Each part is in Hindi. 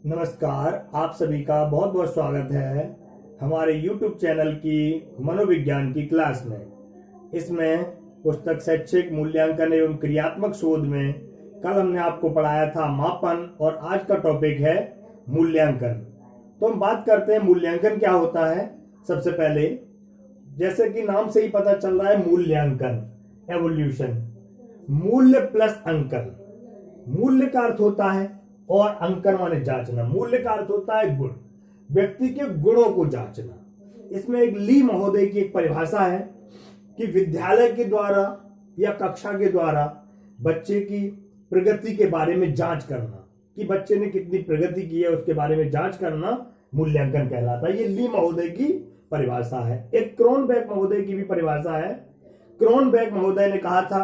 नमस्कार, आप सभी का बहुत बहुत स्वागत है हमारे YouTube चैनल की मनोविज्ञान की क्लास में। इसमें पुस्तक शैक्षिक मूल्यांकन एवं क्रियात्मक शोध में कल हमने आपको पढ़ाया था मापन और आज का टॉपिक है मूल्यांकन। तो हम बात करते हैं मूल्यांकन क्या होता है। सबसे पहले जैसे कि नाम से ही पता चल रहा है मूल्यांकन, एवोल्यूशन, मूल्य प्लस अंकन। मूल्य का अर्थ होता है और अंकन माने जांचना। मूल्य का अर्थ होता है गुण, व्यक्ति के गुणों को जांचना। इसमें एक ली महोदय की एक परिभाषा है कि विद्यालय के द्वारा या कक्षा के द्वारा बच्चे की प्रगति के बारे में जांच करना कि बच्चे ने कितनी प्रगति की है, उसके बारे में जांच करना मूल्यांकन कहलाता है। ये ली महोदय की परिभाषा है। एक क्रोनबेक महोदय की भी परिभाषा है। क्रोनबेक महोदय ने कहा था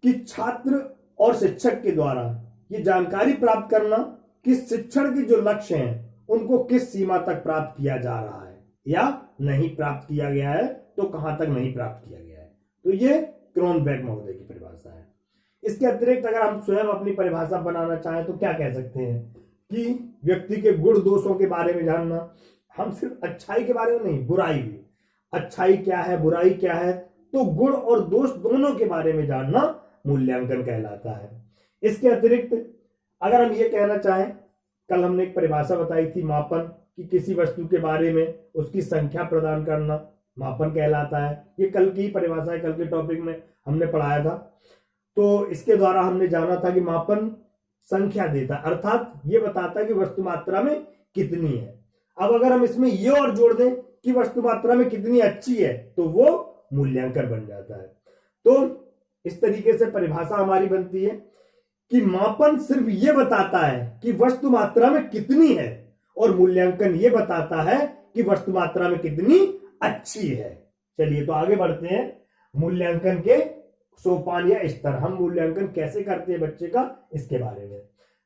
कि छात्र और शिक्षक के द्वारा ये जानकारी प्राप्त करना कि शिक्षण के जो लक्ष्य हैं उनको किस सीमा तक प्राप्त किया जा रहा है या नहीं प्राप्त किया गया है, तो कहां तक नहीं प्राप्त किया गया है। तो ये क्रोनबेक महोदय की परिभाषा है। इसके अतिरिक्त अगर हम स्वयं अपनी परिभाषा बनाना चाहें तो क्या कह सकते हैं कि व्यक्ति के गुण दोषों के बारे में जानना। हम सिर्फ अच्छाई के बारे में नहीं, बुराई भी, अच्छाई क्या है, बुराई क्या है, तो गुण और दोष दोनों के बारे में जानना मूल्यांकन कहलाता है। इसके अतिरिक्त अगर हम ये कहना चाहें, कल हमने एक परिभाषा बताई थी मापन, कि किसी वस्तु के बारे में उसकी संख्या प्रदान करना मापन कहलाता है। ये कल की परिभाषा है, कल के टॉपिक में हमने पढ़ाया था। तो इसके द्वारा हमने जाना था कि मापन संख्या देता है, अर्थात ये बताता है कि वस्तु मात्रा में कितनी है। अब अगर हम इसमें ये और जोड़ दें कि वस्तु मात्रा में कितनी अच्छी है, तो वो मूल्यांकन बन जाता है। तो इस तरीके से परिभाषा हमारी बनती है कि मापन सिर्फ ये बताता है कि वस्तु मात्रा में कितनी है और मूल्यांकन ये बताता है कि वस्तु मात्रा में कितनी अच्छी है। चलिए तो आगे बढ़ते हैं मूल्यांकन के सोपान या स्तर। हम मूल्यांकन कैसे करते हैं बच्चे का, इसके बारे में।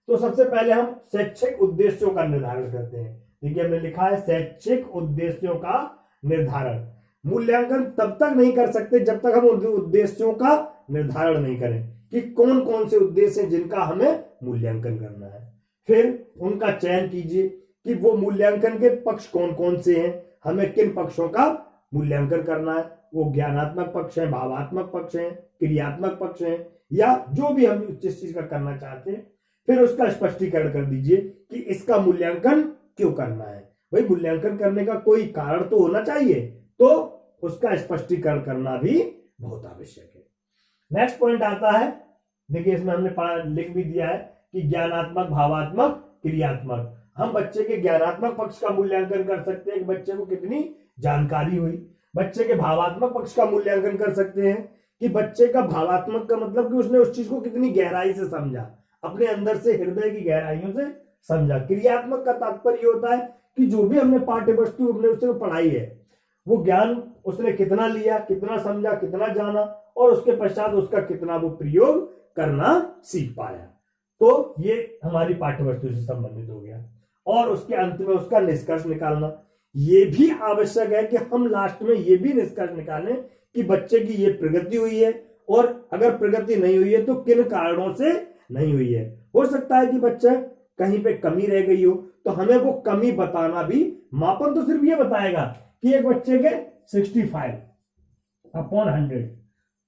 तो सबसे पहले हम शैक्षिक उद्देश्यों का निर्धारण करते हैं। देखिए हमने लिखा है शैक्षिक उद्देश्यों का निर्धारण। मूल्यांकन तब तक नहीं कर सकते जब तक हम उद्देश्यों का निर्धारण नहीं करें कि कौन कौन से उद्देश्य हैं जिनका हमें मूल्यांकन करना है। फिर उनका चयन कीजिए कि वो मूल्यांकन के पक्ष कौन कौन से हैं, हमें किन पक्षों का मूल्यांकन करना है। वो ज्ञानात्मक पक्ष है, भावात्मक पक्ष है, क्रियात्मक पक्ष है, या जो भी हम जिस चीज का करना चाहते हैं। फिर उसका स्पष्टीकरण कर दीजिए कि इसका मूल्यांकन क्यों करना है। भाई मूल्यांकन करने का कोई कारण तो होना चाहिए, तो उसका स्पष्टीकरण करना भी बहुत आवश्यक है। नेक्स्ट पॉइंट आता है, देखिए इसमें हमने लिख भी दिया है कि ज्ञानात्मक, भावात्मक, क्रियात्मक। हम बच्चे के ज्ञानात्मक पक्ष का मूल्यांकन कर सकते हैं कि बच्चे को कितनी जानकारी हुई। बच्चे के भावात्मक पक्ष का मूल्यांकन कर सकते हैं कि बच्चे का भावात्मक का मतलब कि उसने उस चीज को कितनी गहराई से समझा, अपने अंदर से, हृदय की गहराइयों से समझा। क्रियात्मक का तात्पर्य होता है कि जो भी हमने पाठ्य वस्तु अपने उससे पढ़ाई है, वो ज्ञान उसने कितना लिया, कितना समझा, कितना जाना, और उसके पश्चात उसका कितना वो प्रयोग करना सीख पाया। तो ये हमारी पाठ्य वस्तु से संबंधित हो गया। और उसके अंत में उसका निष्कर्ष निकालना ये भी आवश्यक है कि हम लास्ट में ये भी निष्कर्ष निकालें कि बच्चे की ये प्रगति हुई है, और अगर प्रगति नहीं हुई है तो किन कारणों से नहीं हुई है। हो सकता है कि बच्चा कहीं पे कमी रह गई हो, तो हमें वो कमी बताना भी। मापन तो सिर्फ ये बताएगा कि एक बच्चे के 65/100,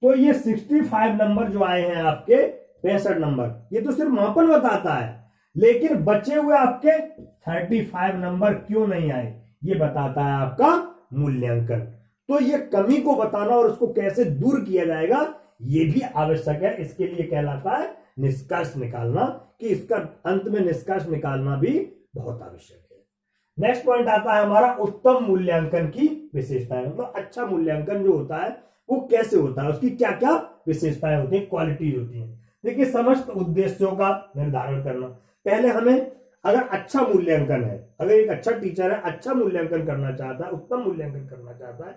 तो ये 65 नंबर जो आए हैं आपके, 65 नंबर, ये तो सिर्फ मापन बताता है। लेकिन बचे हुए आपके 35 नंबर क्यों नहीं आए, ये बताता है आपका मूल्यांकन। तो ये कमी को बताना और उसको कैसे दूर किया जाएगा ये भी आवश्यक है। इसके लिए कहलाता है निष्कर्ष निकालना, कि इसका अंत में निष्कर्ष निकालना भी बहुत आवश्यक है। नेक्स्ट पॉइंट आता है हमारा उत्तम मूल्यांकन की विशेषताएं। मतलब अच्छा मूल्यांकन जो होता है वो कैसे होता है, उसकी क्या क्या विशेषताएं होती हैं, क्वालिटीज होती हैं। देखिए समस्त उद्देश्यों का निर्धारण करना। पहले हमें, अगर अच्छा मूल्यांकन है, अगर एक अच्छा टीचर है अच्छा मूल्यांकन करना चाहता है, उत्तम मूल्यांकन करना चाहता है,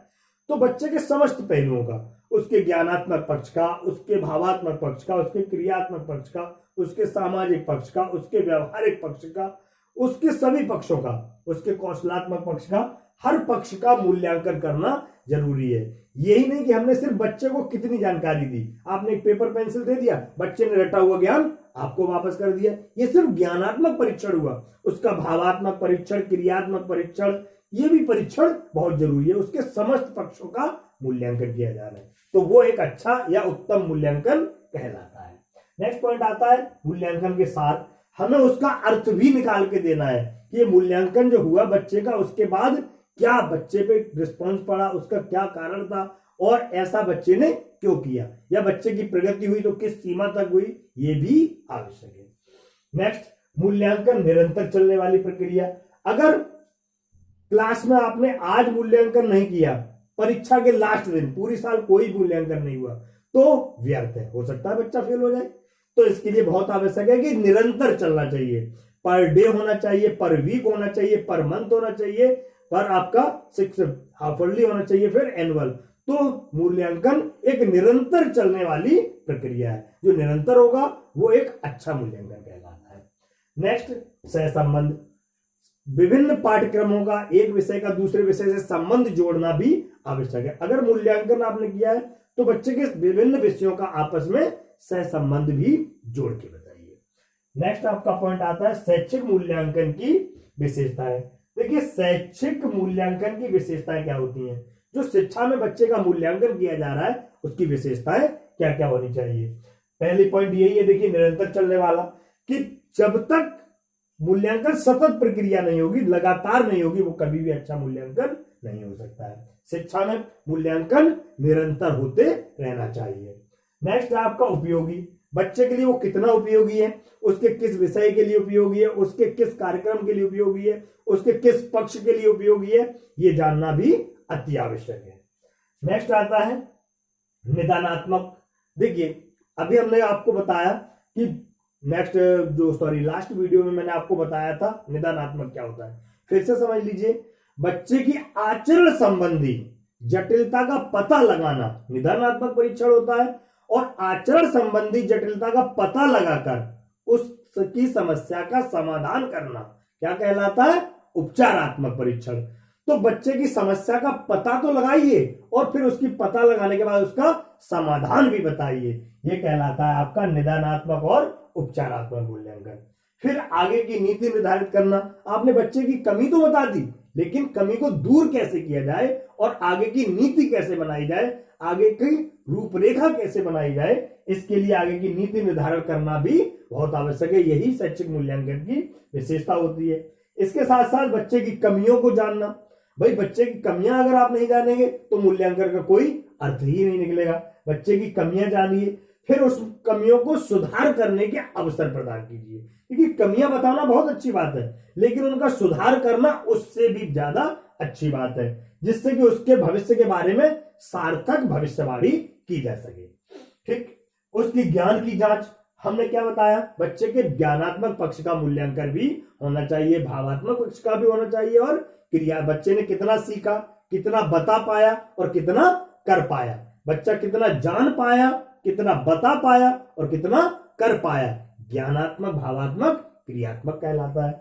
तो बच्चे के समस्त पहलुओं का, उसके ज्ञानात्मक पक्ष का, उसके भावात्मक पक्ष का, उसके क्रियात्मक पक्ष का, उसके सामाजिक पक्ष का, उसके व्यवहारिक पक्ष का, उसके सभी पक्षों का, उसके कौशलात्मक पक्ष का, हर पक्ष का मूल्यांकन करना जरूरी है। यही नहीं कि हमने सिर्फ बच्चे को कितनी जानकारी दी, आपने एक पेपर पेंसिल दे दिया, बच्चे ने रटा हुआ ज्ञान आपको वापस कर दिया। ये सिर्फ ज्ञानात्मक परीक्षण हुआ, उसका भावात्मक परीक्षण, क्रियात्मक परीक्षण, ये भी परीक्षण बहुत जरूरी है, उसके समस्त पक्षों का मूल्यांकन किया जा रहा है, तो वो एक अच्छा या उत्तम मूल्यांकन कहलाता है। नेक्स्ट पॉइंट आता है मूल्यांकन के साथ हमें उसका अर्थ भी निकाल के देना है कि ये मूल्यांकन जो हुआ बच्चे का, उसके बाद क्या बच्चे पे रिस्पॉन्स पड़ा, उसका क्या कारण था और ऐसा बच्चे ने क्यों किया, या बच्चे की प्रगति हुई तो किस सीमा तक हुई, ये भी आवश्यक है। नेक्स्ट, मूल्यांकन निरंतर चलने वाली प्रक्रिया। अगर क्लास में आपने आज मूल्यांकन नहीं किया, परीक्षा के लास्ट दिन पूरी साल कोई मूल्यांकन नहीं हुआ, तो व्यर्थ है, हो सकता है बच्चा फेल हो जाए। तो इसके लिए बहुत आवश्यक है कि निरंतर चलना चाहिए, पर डे होना चाहिए, पर वीक होना चाहिए, पर मंथ होना चाहिए, पर आपका 6 हाफर्ली होना चाहिए, फिर एनुअल। तो मूल्यांकन एक निरंतर चलने वाली प्रक्रिया है, जो निरंतर होगा वो एक अच्छा मूल्यांकन कहलाता है। नेक्स्ट, सहसंबंध। विभिन्न पाठ्यक्रमों का एक विषय का दूसरे विषय से संबंध जोड़ना भी आवश्यक है। अगर मूल्यांकन आपने किया है तो बच्चे के विभिन्न विषयों का आपस में सहसंबंध भी जोड़ के बताइए। नेक्स्ट आपका पॉइंट आता है शैक्षिक मूल्यांकन की विशेषताएं। देखिए, शैक्षिक मूल्यांकन की विशेषताएं क्या होती हैं, जो शिक्षा में बच्चे का मूल्यांकन किया जा रहा है उसकी विशेषताएं क्या क्या होनी चाहिए। पहली पॉइंट यही है, देखिए, निरंतर चलने वाला, कि जब तक मूल्यांकन सतत प्रक्रिया नहीं होगी, लगातार नहीं होगी, वो कभी भी अच्छा मूल्यांकन नहीं हो सकता है। शिक्षा में मूल्यांकन निरंतर होते रहना चाहिए। नेक्स्ट आपका उपयोगी। बच्चे के लिए वो कितना उपयोगी है, उसके किस विषय के लिए उपयोगी है, उसके किस कार्यक्रम के लिए उपयोगी है, उसके किस पक्ष के लिए उपयोगी है, ये जानना भी अति आवश्यक है। नेक्स्ट आता है निदानात्मक। देखिए, अभी हमने आपको बताया कि लास्ट वीडियो में मैंने आपको बताया था निदानात्मक क्या होता है। फिर से समझ लीजिए, बच्चे की आचरण संबंधी जटिलता का पता लगाना निदानात्मक परीक्षण होता है, और आचरण संबंधी जटिलता का पता लगाकर उसकी समस्या का समाधान करना क्या कहलाता है, उपचारात्मक परीक्षण। तो बच्चे की समस्या का पता तो लगाइए और फिर उसकी पता लगाने के बाद उसका समाधान भी बताइए, यह कहलाता है आपका निदानात्मक और उपचारात्मक मूल्यांकन। फिर आगे की नीति निर्धारित करना। आपने बच्चे की कमी तो बता दी, लेकिन कमी को दूर कैसे किया जाए और आगे की नीति कैसे बनाई जाए, आगे की रूपरेखा कैसे बनाई जाए, इसके लिए आगे की नीति निर्धारण करना भी बहुत आवश्यक है। यही शैक्षिक मूल्यांकन की विशेषता होती है। इसके साथ साथ बच्चे की कमियों को जानना। भाई, बच्चे की कमियां अगर आप नहीं जानेंगे तो मूल्यांकन का कोई अर्थ ही नहीं निकलेगा। बच्चे की कमियां जानिए, फिर उस कमियों को सुधार करने के अवसर प्रदान कीजिए, क्योंकि कमियां बताना बहुत अच्छी बात है, लेकिन उनका सुधार करना उससे भी ज्यादा अच्छी बात है, जिससे कि उसके भविष्य के बारे में सार्थक भविष्यवाणी की जा सके। ठीक, उसकी ज्ञान की जांच। हमने क्या बताया, बच्चे के ज्ञानात्मक पक्ष का मूल्यांकन भी होना चाहिए, भावात्मक पक्ष का भी होना चाहिए, और क्रिया, बच्चे ने कितना सीखा, कितना बता पाया और कितना कर पाया, बच्चा कितना जान पाया, कितना बता पाया और कितना कर पाया, ज्ञानात्मक, भावात्मक, क्रियात्मक कहलाता है।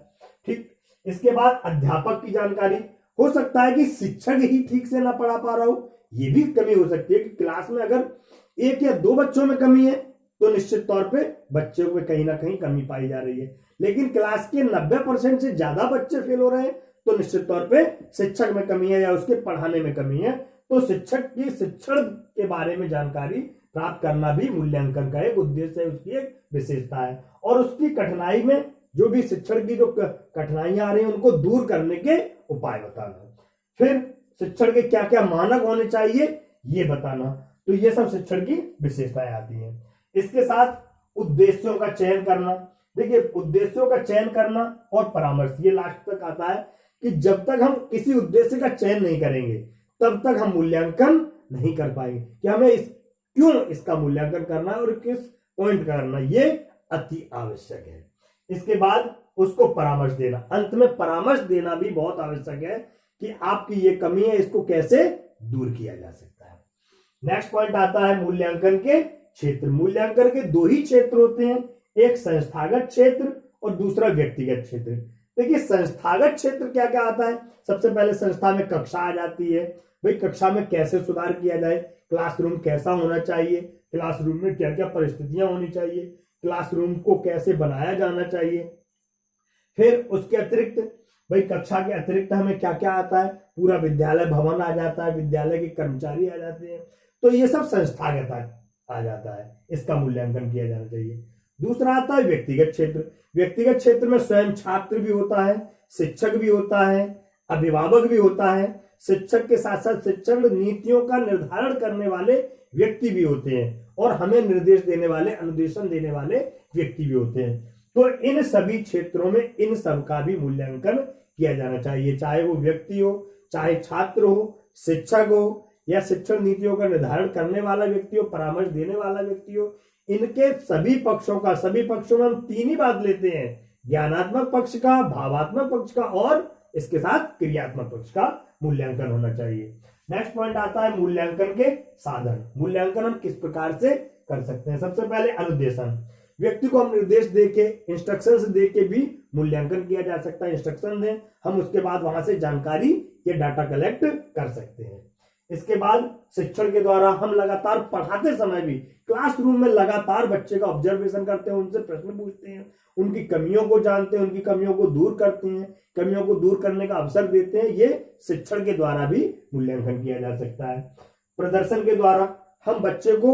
ठीक, इसके बाद अध्यापक की जानकारी। हो सकता है कि शिक्षक ही ठीक से ना पढ़ा पा रहा हो, ये भी कमी हो सकती है कि क्लास में अगर 1 या 2 बच्चों में कमी है तो निश्चित तौर पे बच्चों में कहीं ना कहीं कमी पाई जा रही है, लेकिन क्लास के 90% से ज्यादा बच्चे फेल हो रहे हैं तो निश्चित तौर पे शिक्षक में कमी है या उसके पढ़ाने में कमी है। तो शिक्षक की शिक्षण के बारे में जानकारी प्राप्त करना भी मूल्यांकन का एक उद्देश्य है, उसकी एक विशेषता है, और उसकी कठिनाई में जो भी शिक्षण की जो कठिनाइयां आ रही हैं उनको दूर करने के उपाय बताना। फिर शिक्षण के क्या क्या मानक होने चाहिए ये बताना। तो ये सब शिक्षण की विशेषताएं आती हैं। इसके साथ उद्देश्यों का चयन करना। देखिए, उद्देश्यों का चयन करना और परामर्श, ये लास्ट तक आता है कि जब तक हम किसी उद्देश्य का चयन नहीं करेंगे तब तक हम मूल्यांकन नहीं कर पाएंगे कि हमें क्यों इसका मूल्यांकन करना है और किस पॉइंट का करना, ये अति आवश्यक है। इसके बाद उसको परामर्श देना, अंत में परामर्श देना भी बहुत आवश्यक है कि आपकी ये कमी है, इसको कैसे दूर किया जा सकता है। नेक्स्ट पॉइंट आता है मूल्यांकन के क्षेत्र। मूल्यांकन के 2 ही क्षेत्र होते हैं, एक संस्थागत क्षेत्र और दूसरा व्यक्तिगत क्षेत्र। देखिए, संस्थागत क्षेत्र क्या क्या आता है। सबसे पहले संस्था में कक्षा आ जाती है। भाई, कक्षा में कैसे सुधार किया जाए, क्लासरूम कैसा होना चाहिए, क्लासरूम में क्या क्या परिस्थितियां होनी चाहिए, क्लासरूम को कैसे बनाया जाना चाहिए। फिर उसके अतिरिक्त भाई कक्षा के अतिरिक्त हमें क्या क्या आता है, पूरा विद्यालय भवन आ जाता है, विद्यालय के कर्मचारी आ जाते हैं, तो ये सब संस्थागत आ जाता है, इसका मूल्यांकन किया जाना चाहिए। दूसरा आता है व्यक्तिगत क्षेत्र। व्यक्तिगत क्षेत्र में स्वयं छात्र भी होता है, शिक्षक भी होता है, अभिभावक भी होता है, शिक्षक के साथ साथ शिक्षण नीतियों का निर्धारण करने वाले व्यक्ति भी होते हैं, और हमें निर्देश देने वाले, अनुदेशन देने वाले व्यक्ति भी होते हैं। तो इन सभी क्षेत्रों में इन सब का भी मूल्यांकन किया जाना चाहिए, चाहे वो व्यक्ति हो, चाहे छात्र हो, शिक्षक हो, या शिक्षण नीतियों का निर्धारण करने वाला व्यक्ति हो, परामर्श देने वाला व्यक्ति हो। इनके सभी पक्षों में हम तीन ही बात लेते हैं, ज्ञानात्मक पक्ष का, भावात्मक पक्ष का और इसके साथ क्रियात्मक पक्ष का मूल्यांकन होना चाहिए। नेक्स्ट पॉइंट आता है मूल्यांकन के साधन। मूल्यांकन हम किस प्रकार से कर सकते हैं। सबसे पहले अनुदेशन। व्यक्ति को हम निर्देश देके, इंस्ट्रक्शंस देके भी मूल्यांकन किया जा सकता है। इंस्ट्रक्शन दें, हम उसके बाद वहां से जानकारी या डाटा कलेक्ट कर सकते हैं। इसके बाद शिक्षण के द्वारा हम लगातार पढ़ाते समय भी क्लासरूम में लगातार बच्चे का ऑब्जर्वेशन करते हैं, उनसे प्रश्न पूछते हैं, उनकी कमियों को जानते हैं, उनकी कमियों को दूर करते हैं, कमियों को दूर करने का अवसर देते हैं। ये शिक्षण के द्वारा भी मूल्यांकन किया जा सकता है। प्रदर्शन के द्वारा हम बच्चे को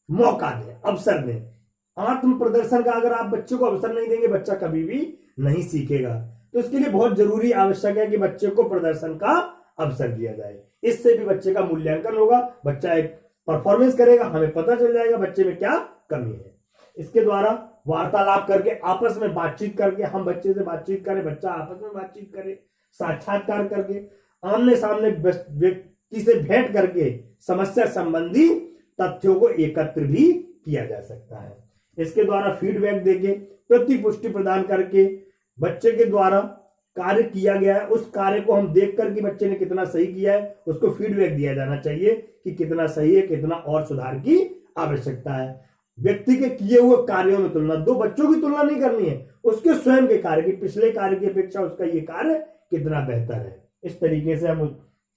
मौका दें, अवसर दें। आत्म प्रदर्शन का अगर आप बच्चे को अवसर नहीं देंगे, बच्चा कभी भी नहीं सीखेगा। तो इसके लिए बहुत जरूरी आवश्यक है कि बच्चे को प्रदर्शन का अवसर दिया जाए। इससे भी बच्चे का मूल्यांकन होगा, बच्चा एक परफॉर्मेंस करेगा, हमें पता चल जाएगा बच्चे में क्या कमी है। इसके द्वारा वार्तालाप करके, आपस में बातचीत करके, हम बच्चे से बातचीत करें, बच्चा आपस में बातचीत करे, साक्षात्कार करके, आमने सामने व्यक्ति से भेंट करके समस्या संबंधी तथ्यों को एकत्र भी किया जा सकता है। इसके द्वारा फीडबैक देके, प्रतिपुष्टि प्रदान करके, बच्चे के द्वारा कार्य किया गया है उस कार्य को हम देख कर कि बच्चे ने कितना सही किया है, उसको फीडबैक दिया जाना चाहिए कि कितना सही है, कितना और सुधार की आवश्यकता है। व्यक्ति के किए हुए कार्यों में तुलना, दो बच्चों की तुलना नहीं करनी है, उसके स्वयं के कार्य की, पिछले कार्य की अपेक्षा उसका ये कार्य कितना बेहतर है। इस तरीके से हम उस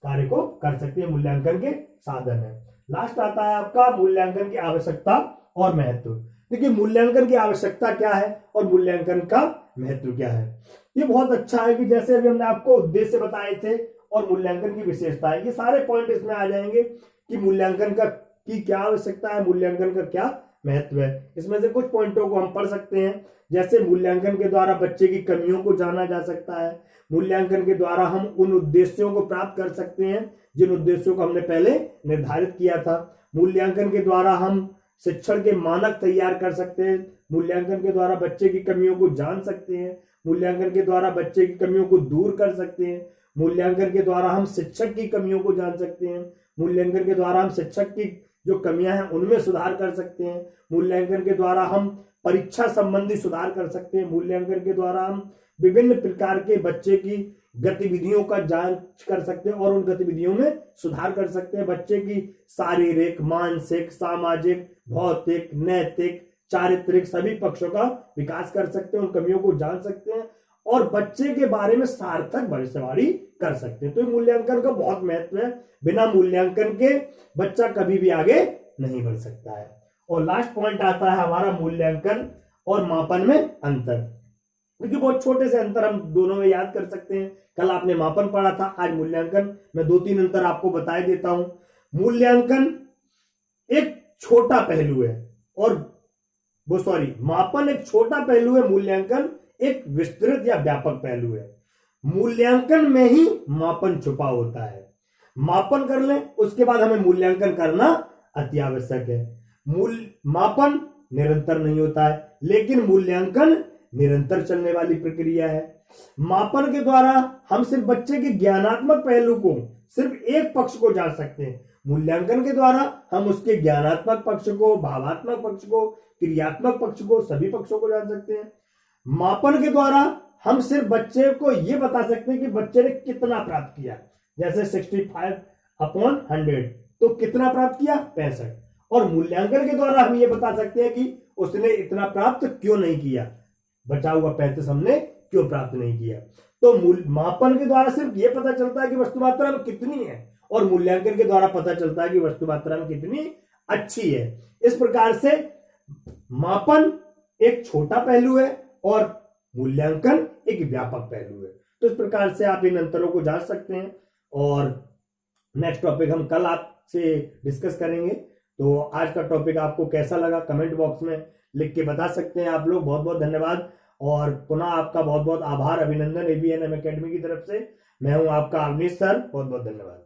कार्य को कर सकते हैं। मूल्यांकन के साधन है। लास्ट आता है आपका मूल्यांकन की आवश्यकता और महत्व। देखिए मूल्यांकन की आवश्यकता क्या है और मूल्यांकन का महत्व क्या है। ये बहुत अच्छा है कि जैसे अभी हमने आपको उद्देश्य बताए थे और मूल्यांकन की विशेषता है, ये सारे पॉइंट इसमें आ जाएंगे कि मूल्यांकन का की क्या आवश्यकता है, मूल्यांकन का क्या महत्व है। इसमें से कुछ पॉइंटों को हम पढ़ सकते हैं। जैसे मूल्यांकन के द्वारा बच्चे की कमियों को जाना जा सकता है। मूल्यांकन के द्वारा हम उन उद्देश्यों को प्राप्त कर सकते हैं जिन उद्देश्यों को हमने पहले निर्धारित किया था। मूल्यांकन के द्वारा हम शिक्षण के मानक तैयार कर सकते हैं। मूल्यांकन के द्वारा बच्चे की कमियों को जान सकते हैं। मूल्यांकन के द्वारा बच्चे की कमियों को दूर कर सकते हैं। मूल्यांकन के द्वारा हम शिक्षक की कमियों को जान सकते हैं। मूल्यांकन के द्वारा हम शिक्षक की जो कमियां हैं उनमें सुधार कर सकते हैं। मूल्यांकन के द्वारा हम परीक्षा संबंधी सुधार कर सकते हैं। मूल्यांकन के द्वारा हम विभिन्न प्रकार के बच्चे की गतिविधियों का जांच कर सकते हैं और उन गतिविधियों में सुधार कर सकते हैं। बच्चे की शारीरिक, मानसिक, सामाजिक, भौतिक, नैतिक, चारित्रिक सभी पक्षों का विकास कर सकते हैं, उन कमियों को जान सकते हैं और बच्चे के बारे में सार्थक भविष्यवाणी कर सकते हैं। तो मूल्यांकन का बहुत महत्व है। बिना मूल्यांकन के बच्चा कभी भी आगे नहीं बढ़ सकता है। और लास्ट पॉइंट आता है हमारा मूल्यांकन और मापन में अंतर। क्योंकि बहुत छोटे से अंतर हम दोनों में याद कर सकते हैं। कल आपने मापन पढ़ा था, आज मूल्यांकन। मैं 2-3 अंतर आपको बताए देता हूं। मूल्यांकन एक छोटा पहलू है और मापन एक छोटा पहलू है, मूल्यांकन एक विस्तृत या व्यापक पहलू है। मूल्यांकन में ही मापन छुपा होता है। मापन कर लें उसके बाद हमें मूल्यांकन करना अति आवश्यक है। मापन निरंतर नहीं होता है, लेकिन मूल्यांकन निरंतर चलने वाली प्रक्रिया है। मापन के द्वारा हम सिर्फ बच्चे के ज्ञानात्मक पहलू को, सिर्फ एक पक्ष को जान सकते हैं। मूल्यांकन के द्वारा हम उसके ज्ञानात्मक पक्ष को, भावात्मक पक्ष को, क्रियात्मक पक्ष को, सभी पक्षों को जान सकते हैं। मापन के द्वारा हम सिर्फ बच्चे को यह बता सकते हैं कि बच्चे ने कितना प्राप्त किया। जैसे 65/100, तो कितना प्राप्त किया? 65। और मूल्यांकन के द्वारा हम ये बता सकते हैं कि उसने इतना प्राप्त क्यों नहीं किया, बचा हुआ 35 हमने क्यों प्राप्त नहीं किया। तो मापन के द्वारा सिर्फ ये पता चलता है कि वस्तु मात्रा में कितनी है और मूल्यांकन के द्वारा पता चलता है कि वस्तु मात्रा में कितनी अच्छी है। इस प्रकार से मापन एक छोटा पहलू है और मूल्यांकन एक व्यापक पहलू है। तो इस प्रकार से आप इन अंतरों को जान सकते हैं और नेक्स्ट टॉपिक हम कल आपसे डिस्कस करेंगे। तो आज का टॉपिक आपको कैसा लगा कमेंट बॉक्स में लिख के बता सकते हैं आप लोग। बहुत बहुत धन्यवाद और पुनः आपका बहुत बहुत आभार, अभिनंदन ABNM एकेडमी की तरफ से। मैं हूं आपका अवनीश सर, बहुत बहुत धन्यवाद।